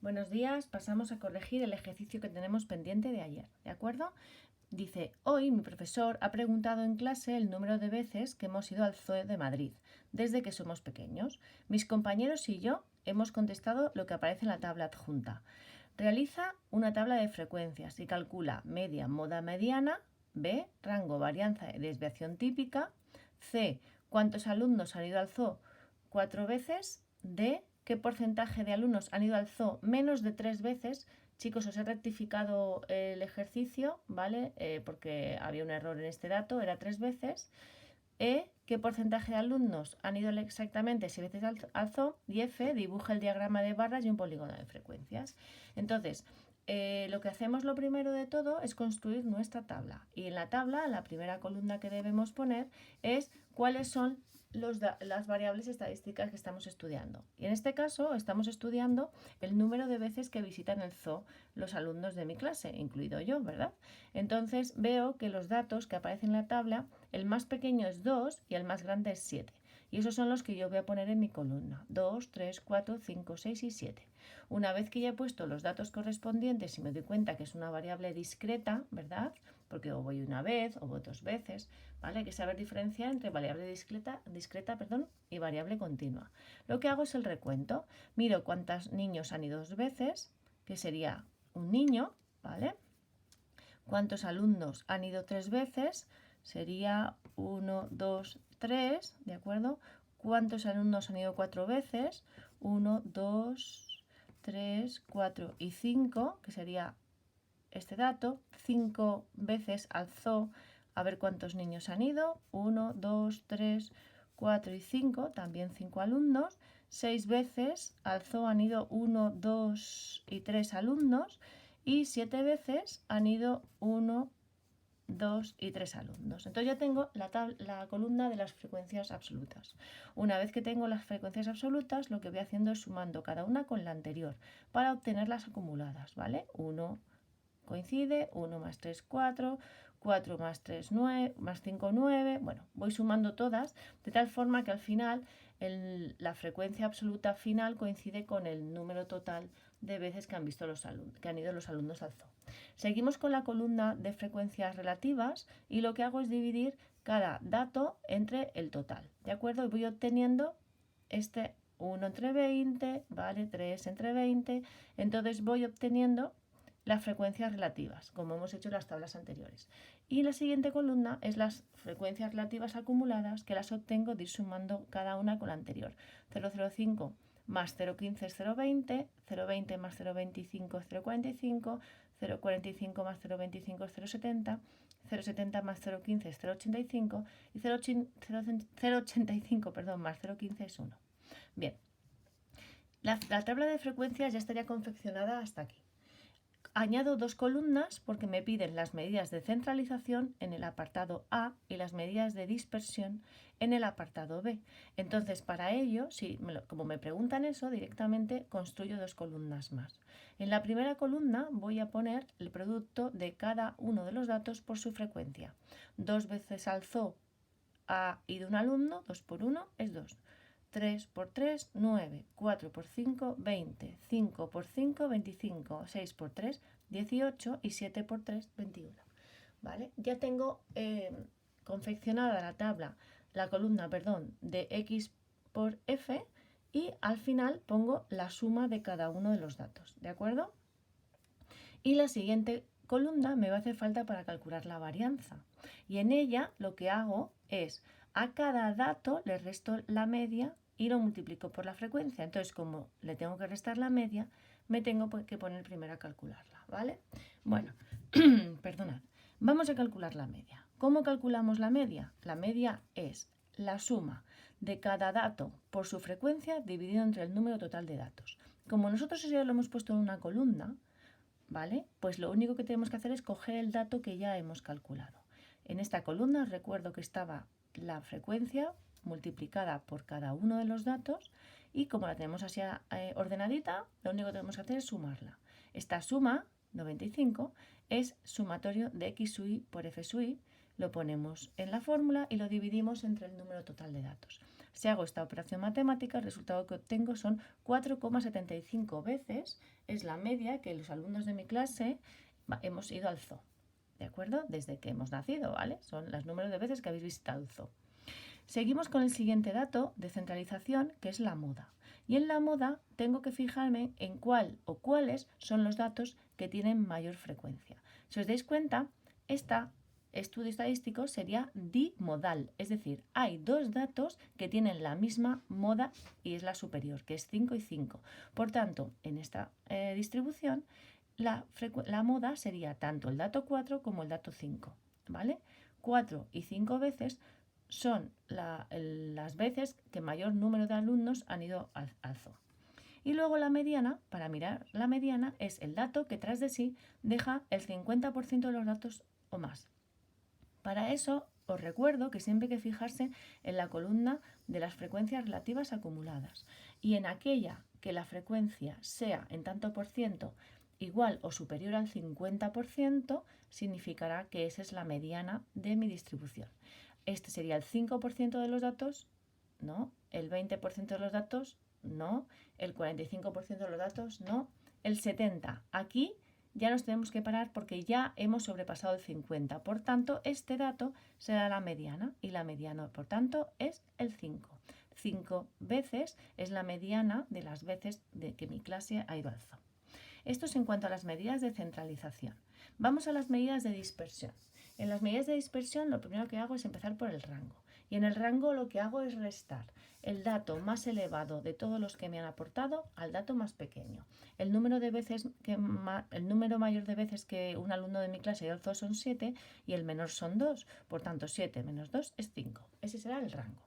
Buenos días, pasamos a corregir el ejercicio que tenemos pendiente de ayer, ¿de acuerdo? Dice, hoy mi profesor ha preguntado en clase el número de veces que hemos ido al Zoo de Madrid, desde que somos pequeños. Mis compañeros y yo hemos contestado lo que aparece en la tabla adjunta. Realiza una tabla de frecuencias y calcula media, moda mediana, B, rango, varianza y desviación típica, C, cuántos alumnos han ido al zoo 4 veces, D, qué porcentaje de alumnos han ido al zoo menos de 3 veces. Chicos, os he rectificado el ejercicio, ¿vale? Porque había un error en este dato, era 3 veces. E, qué porcentaje de alumnos han ido exactamente 6 veces al zoo. Y F, dibuja el diagrama de barras y un polígono de frecuencias. Entonces, lo que hacemos lo primero de todo es construir nuestra tabla. Y en la tabla, la primera columna que debemos poner es cuáles son las variables estadísticas que estamos estudiando. Y en este caso estamos estudiando el número de veces que visitan el zoo los alumnos de mi clase, incluido yo, ¿verdad? Entonces veo que los datos que aparecen en la tabla, el más pequeño es 2 y el más grande es 7. Y esos son los que yo voy a poner en mi columna. 2, 3, 4, 5, 6 y 7. Una vez que ya he puesto los datos correspondientes y me doy cuenta que es una variable discreta, ¿verdad? Porque o voy una vez o voy 2 veces, ¿vale? Hay que saber diferenciar entre variable discreta y variable continua. Lo que hago es el recuento. Miro cuántos niños han ido 2 veces, que sería un niño, ¿vale? Cuántos alumnos han ido 3 veces, sería 1, 2, 3, ¿de acuerdo? Cuántos alumnos han ido 4 veces, 1, 2, 3, 4 y 5, que sería este dato, 5 veces al zoo, a ver cuántos niños han ido, 1, 2, 3, 4 y 5, también 5 alumnos, 6 veces al zoo han ido 1, 2 y 3 alumnos y 7 veces han ido 1, 2 y 3 alumnos. Entonces ya tengo la columna de las frecuencias absolutas. Una vez que tengo las frecuencias absolutas, lo que voy haciendo es sumando cada una con la anterior para obtener las acumuladas, ¿vale? 1 coincide, 1 más 3, 4, 4 más 3, 9, más 5, 9. Bueno, voy sumando todas de tal forma que al final la frecuencia absoluta final coincide con el número total de veces que han ido los alumnos al zoo. Seguimos con la columna de frecuencias relativas y lo que hago es dividir cada dato entre el total, ¿de acuerdo? Y voy obteniendo este 1 entre 20, ¿vale? 3 entre 20, entonces voy obteniendo las frecuencias relativas, como hemos hecho en las tablas anteriores. Y la siguiente columna es las frecuencias relativas acumuladas, que las obtengo de ir sumando cada una con la anterior. 0,05 más 0,15 es 0,20, 0,20 más 0,25 es 0,45, 0,45 más 0,25 es 0,70, 0,70 más 0,15 es 0,85 y 0,85 más 0,15 es 1. Bien, la tabla de frecuencias ya estaría confeccionada hasta aquí. Añado dos columnas porque me piden las medidas de centralización en el apartado A y las medidas de dispersión en el apartado B. Entonces, para ello, como me preguntan eso, directamente construyo dos columnas más. En la primera columna voy a poner el producto de cada uno de los datos por su frecuencia. 2 veces al zoo ha ido un alumno, 2 por 1 es 2. 3 por 3, 9, 4 por 5, 20, 5 por 5, 25, 6 por 3, 18 y 7 por 3, 21. ¿Vale? Ya tengo confeccionada la columna de X por F y al final pongo la suma de cada uno de los datos, ¿de acuerdo? Y la siguiente columna me va a hacer falta para calcular la varianza. Y en ella lo que hago es a cada dato le resto la media y lo multiplico por la frecuencia. Entonces, como le tengo que restar la media, me tengo que poner primero a calcularla, ¿vale? Bueno, perdonad. Vamos a calcular la media. ¿Cómo calculamos la media? La media es la suma de cada dato por su frecuencia dividido entre el número total de datos. Como nosotros eso ya lo hemos puesto en una columna, ¿vale? Pues lo único que tenemos que hacer es coger el dato que ya hemos calculado. En esta columna os recuerdo que estaba la frecuencia multiplicada por cada uno de los datos y como la tenemos así ordenadita, lo único que tenemos que hacer es sumarla. Esta suma, 95, es sumatorio de x sub i por f sub i, lo ponemos en la fórmula y lo dividimos entre el número total de datos. Si hago esta operación matemática, el resultado que obtengo son 4,75 veces, es la media que los alumnos de mi clase hemos ido al zoo, ¿de acuerdo? Desde que hemos nacido, ¿vale? Son los números de veces que habéis visitado el zoo. Seguimos con el siguiente dato de centralización, que es la moda. Y en la moda tengo que fijarme en cuál o cuáles son los datos que tienen mayor frecuencia. Si os dais cuenta, este estudio estadístico sería dimodal, es decir, hay dos datos que tienen la misma moda y es la superior, que es 5 y 5. Por tanto, en esta distribución, la moda sería tanto el dato 4 como el dato 5, ¿vale? 4 y 5 veces son las veces que mayor número de alumnos han ido al zoo. Y luego la mediana, para mirar la mediana, es el dato que tras de sí deja el 50% de los datos o más. Para eso os recuerdo que siempre hay que fijarse en la columna de las frecuencias relativas acumuladas y en aquella que la frecuencia sea en tanto por ciento igual o superior al 50%, significará que esa es la mediana de mi distribución. Este sería el 5% de los datos, no, el 20% de los datos, no, el 45% de los datos, no, el 70%. Aquí ya nos tenemos que parar porque ya hemos sobrepasado el 50%. Por tanto, este dato será la mediana y la mediana, por tanto, es el 5. 5 veces es la mediana de las veces de que mi clase ha ido al zoo. Esto es en cuanto a las medidas de centralización. Vamos a las medidas de dispersión. En las medidas de dispersión lo primero que hago es empezar por el rango. Y en el rango lo que hago es restar el dato más elevado de todos los que me han aportado al dato más pequeño. El número mayor de veces que un alumno de mi clase ha ido al zoo son 7 y el menor son 2. Por tanto, 7 menos 2 es 5. Ese será el rango.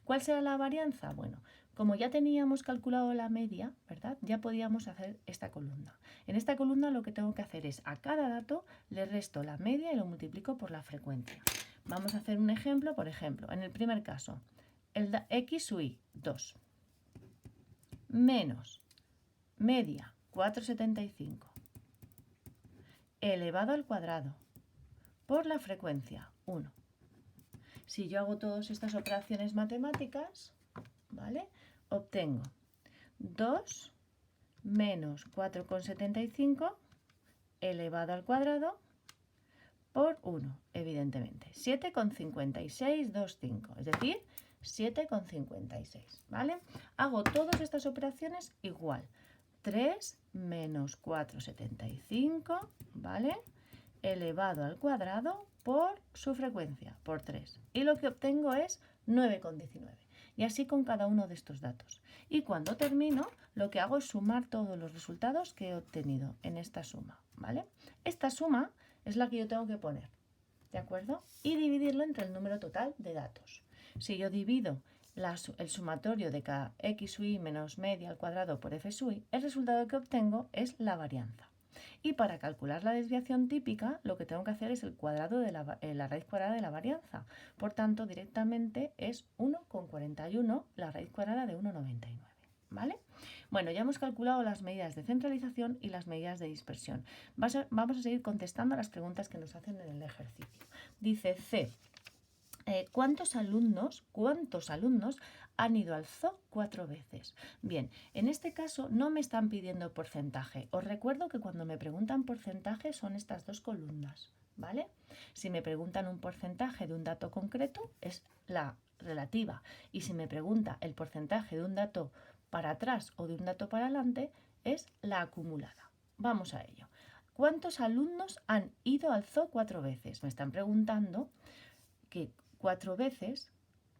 ¿Cuál será la varianza? Bueno, como ya teníamos calculado la media, ¿verdad? Ya podíamos hacer esta columna. En esta columna lo que tengo que hacer es a cada dato le resto la media y lo multiplico por la frecuencia. Vamos a hacer un ejemplo, por ejemplo, en el primer caso, el x sub y 2 menos media 4,75 elevado al cuadrado por la frecuencia 1. Si yo hago todas estas operaciones matemáticas, ¿vale? Obtengo 2 menos 4,75 elevado al cuadrado por 1, evidentemente. 7,5625, es decir, 7,56, ¿vale? Hago todas estas operaciones igual. 3 menos 4,75, ¿vale? Elevado al cuadrado por su frecuencia, por 3. Y lo que obtengo es 9,19. Y así con cada uno de estos datos. Y cuando termino, lo que hago es sumar todos los resultados que he obtenido en esta suma, ¿vale? Esta suma es la que yo tengo que poner, ¿de acuerdo? Y dividirlo entre el número total de datos. Si yo divido el sumatorio de cada x sub y menos media al cuadrado por f sub y, el resultado que obtengo es la varianza. Y para calcular la desviación típica, lo que tengo que hacer es el cuadrado de la raíz cuadrada de la varianza. Por tanto, directamente es 1,41 la raíz cuadrada de 1,99. ¿Vale? Bueno, ya hemos calculado las medidas de centralización y las medidas de dispersión. Vamos a seguir contestando a las preguntas que nos hacen en el ejercicio. Dice C. ¿Cuántos alumnos han ido al zoo 4 veces? Bien, en este caso no me están pidiendo porcentaje. Os recuerdo que cuando me preguntan porcentaje son estas dos columnas, ¿vale? Si me preguntan un porcentaje de un dato concreto es la relativa y si me pregunta el porcentaje de un dato para atrás o de un dato para adelante es la acumulada. Vamos a ello. ¿Cuántos alumnos han ido al zoo 4 veces? Me están preguntando que 4 veces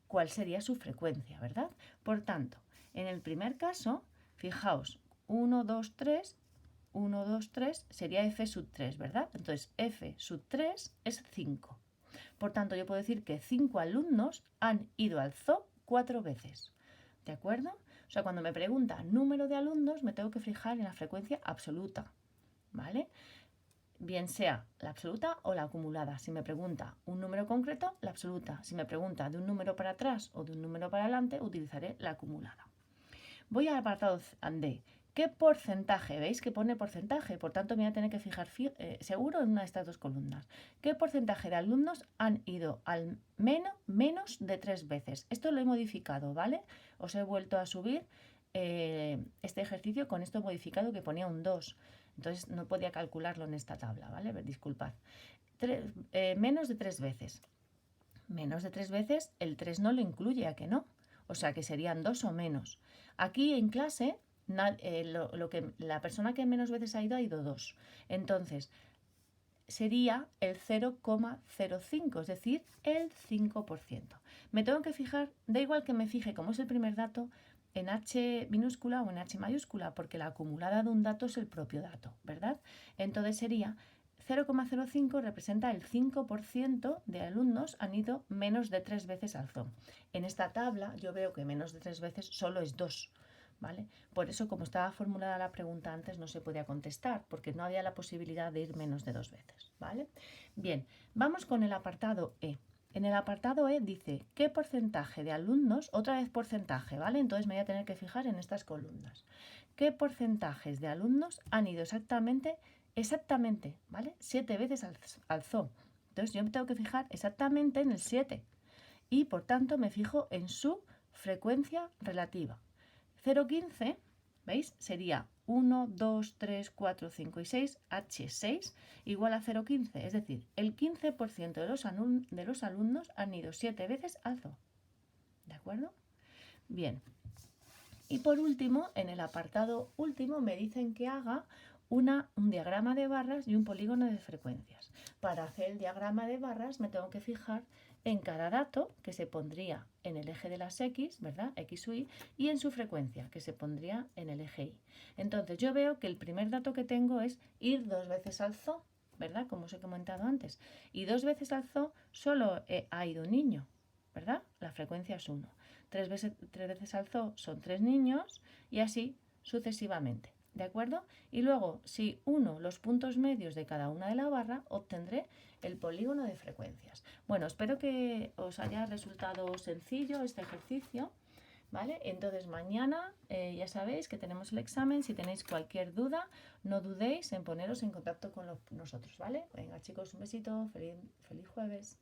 cuál sería su frecuencia, ¿verdad? Por tanto, en el primer caso, fijaos, 1, 2, 3, 1, 2, 3 sería f sub 3, ¿verdad? Entonces, f sub 3 es 5. Por tanto, yo puedo decir que 5 alumnos han ido al zoo 4 veces, ¿de acuerdo? O sea, cuando me pregunta número de alumnos, me tengo que fijar en la frecuencia absoluta, ¿vale? Bien sea la absoluta o la acumulada. Si me pregunta un número concreto, la absoluta. Si me pregunta de un número para atrás o de un número para adelante, utilizaré la acumulada. Voy al apartado D. ¿Qué porcentaje? ¿Veis que pone porcentaje? Por tanto, me voy a tener que fijar seguro en una de estas dos columnas. ¿Qué porcentaje de alumnos han ido al menos de 3 veces? Esto lo he modificado, ¿vale? Os he vuelto a subir este ejercicio con esto modificado que ponía un 2. Entonces no podía calcularlo en esta tabla, ¿vale? Disculpad. Menos de 3 veces. Menos de 3 veces, el 3 no lo incluye, ¿a que no? O sea que serían 2 o menos. Aquí en clase, la persona que menos veces ha ido 2. Entonces, sería el 0,05, es decir, el 5%. Me tengo que fijar, da igual que me fije, como es el primer dato, en H minúscula o en H mayúscula, porque la acumulada de un dato es el propio dato, ¿verdad? Entonces sería 0,05 representa el 5% de alumnos han ido menos de 3 veces al zoo. En esta tabla yo veo que menos de 3 veces solo es 2. ¿Vale? Por eso, como estaba formulada la pregunta antes, no se podía contestar, porque no había la posibilidad de ir menos de 2 veces, ¿vale? Bien, vamos con el apartado E. En el apartado E dice, ¿qué porcentaje de alumnos? Otra vez porcentaje, ¿vale? Entonces me voy a tener que fijar en estas columnas. ¿Qué porcentajes de alumnos han ido exactamente, ¿vale? 7 veces al zoo. Entonces yo me tengo que fijar exactamente en el 7 y por tanto me fijo en su frecuencia relativa. 0,15, ¿veis? Sería 1, 2, 3, 4, 5 y 6, H6, igual a 0,15. Es decir, el 15% de los alumnos han ido 7 veces al zoo. ¿De acuerdo? Bien. Y por último, en el apartado último me dicen que haga un diagrama de barras y un polígono de frecuencias. Para hacer el diagrama de barras me tengo que fijar en cada dato que se pondría en el eje de las X, ¿verdad? X o Y, y en su frecuencia, que se pondría en el eje Y. Entonces yo veo que el primer dato que tengo es ir 2 veces al zoo, ¿verdad? Como os he comentado antes. Y 2 veces al zoo solo ha ido un niño, ¿verdad? La frecuencia es 1. 3 veces al zoo son 3 niños y así sucesivamente. ¿De acuerdo? Y luego, si uno los puntos medios de cada una de la barra, obtendré el polígono de frecuencias. Bueno, espero que os haya resultado sencillo este ejercicio, ¿vale? Entonces mañana ya sabéis que tenemos el examen. Si tenéis cualquier duda, no dudéis en poneros en contacto con nosotros, ¿vale? Venga chicos, un besito, feliz jueves.